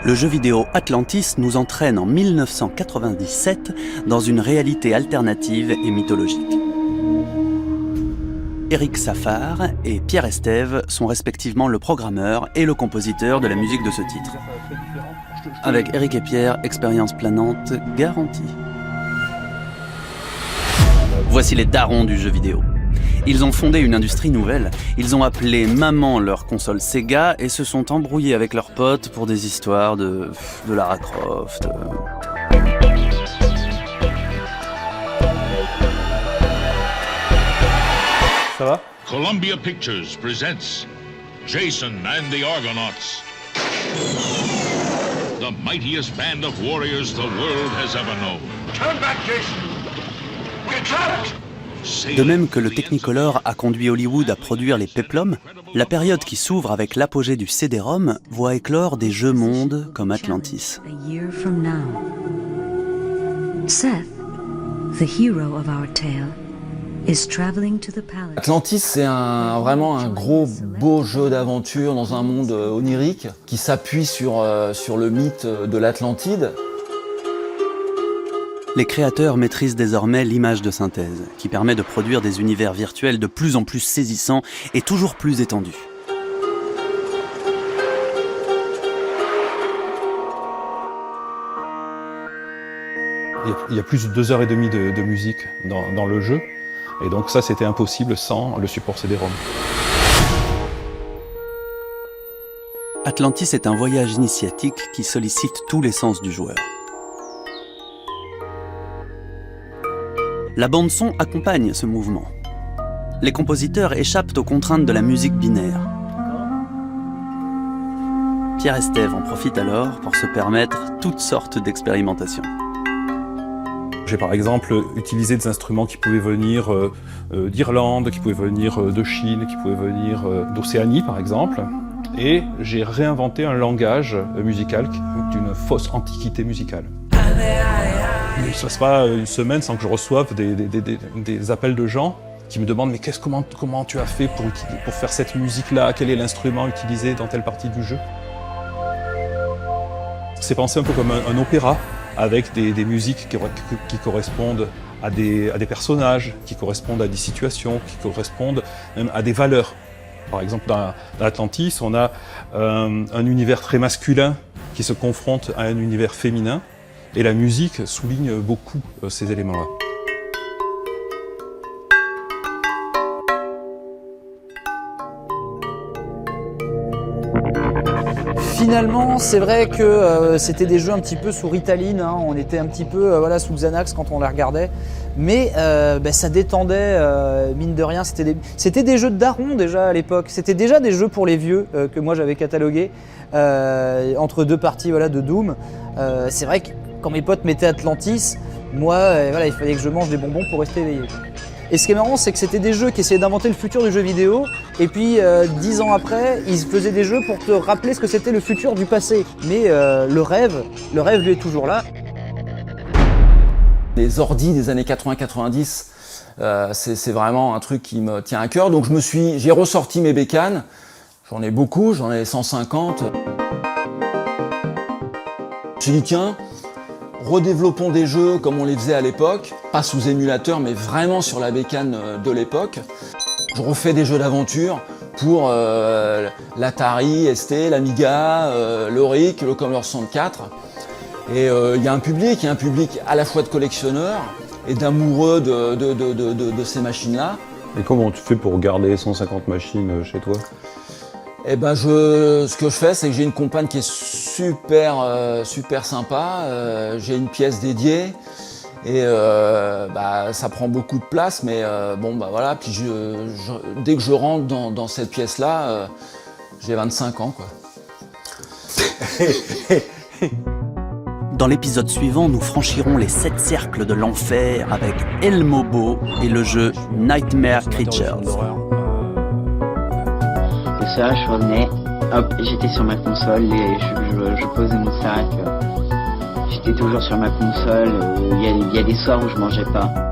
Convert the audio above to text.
Le jeu vidéo Atlantis nous entraîne en 1997 dans une réalité alternative et mythologique. Eric Safar et Pierre Estève sont respectivement le programmeur et le compositeur de la musique de ce titre. Avec Eric et Pierre, expérience planante garantie. Voici les darons du jeu vidéo. Ils ont fondé une industrie nouvelle. Ils ont appelé maman leur console Sega et se sont embrouillés avec leurs potes pour des histoires de Lara Croft. Ça va? Columbia Pictures presents Jason and the Argonauts. The mightiest band of warriors the world has ever known. Turn back, Jason! We're trapped! De même que le Technicolor a conduit Hollywood à produire les péplums, la période qui s'ouvre avec l'apogée du CD-ROM voit éclore des jeux-mondes comme Atlantis. A year from now, Seth, the hero of our tale, is traveling to the palace. Atlantis, c'est vraiment un gros, beau jeu d'aventure dans un monde onirique qui s'appuie sur le mythe de l'Atlantide. Les créateurs maîtrisent désormais l'image de synthèse, qui permet de produire des univers virtuels de plus en plus saisissants et toujours plus étendus. Il y a plus de 2h30 de musique dans le jeu, et donc ça c'était impossible sans le support CD-ROM. Atlantis est un voyage initiatique qui sollicite tous les sens du joueur. La bande-son accompagne ce mouvement. Les compositeurs échappent aux contraintes de la musique binaire. Pierre Estève en profite alors pour se permettre toutes sortes d'expérimentations. J'ai par exemple utilisé des instruments qui pouvaient venir d'Irlande, qui pouvaient venir de Chine, qui pouvaient venir d'Océanie par exemple. Et j'ai réinventé un langage musical d'une fausse antiquité musicale. Il ne se passe pas une semaine sans que je reçoive des appels de gens qui me demandent « Mais comment tu as fait pour faire cette musique-là? Quel est l'instrument utilisé dans telle partie du jeu ?» C'est pensé un peu comme un opéra, avec des musiques qui correspondent à des personnages, qui correspondent à des situations, qui correspondent même à des valeurs. Par exemple, dans Atlantis, on a un univers très masculin qui se confronte à un univers féminin. Et la musique souligne beaucoup ces éléments-là. Finalement, c'est vrai que c'était des jeux un petit peu sous Ritaline, hein. On était un petit peu sous Xanax quand on les regardait. Mais ça détendait, mine de rien. C'était des jeux de darons déjà à l'époque. C'était déjà des jeux pour les vieux que moi j'avais catalogués entre deux parties de Doom. C'est vrai que quand mes potes mettaient Atlantis, moi, il fallait que je mange des bonbons pour rester éveillé. Et ce qui est marrant, c'est que c'était des jeux qui essayaient d'inventer le futur du jeu vidéo, et puis 10 ans après, ils faisaient des jeux pour te rappeler ce que c'était le futur du passé. Mais le rêve lui est toujours là. Les ordis des années 80-90, c'est vraiment un truc qui me tient à cœur. Donc j'ai ressorti mes bécanes, j'en ai beaucoup, j'en ai 150. J'ai dit tiens, redéveloppons des jeux comme on les faisait à l'époque, pas sous émulateur mais vraiment sur la bécane de l'époque. Je refais des jeux d'aventure pour l'Atari ST, l'Amiga, l'Auric, le Commodore 64. Et il y a un public à la fois de collectionneurs et d'amoureux de ces machines-là. Et comment tu fais pour garder 150 machines chez toi? Eh ben ce que je fais, c'est que j'ai une compagne qui est super sympa. J'ai une pièce dédiée et ça prend beaucoup de place, mais voilà. Puis dès que je rentre dans cette pièce-là, j'ai 25 ans, quoi. Dans l'épisode suivant, nous franchirons les 7 cercles de l'enfer avec El Mobo et le jeu Nightmare Creatures. Le soir, je revenais, hop, j'étais sur ma console et je posais mon sac. J'étais toujours sur ma console. Il y a des soirs où je mangeais pas.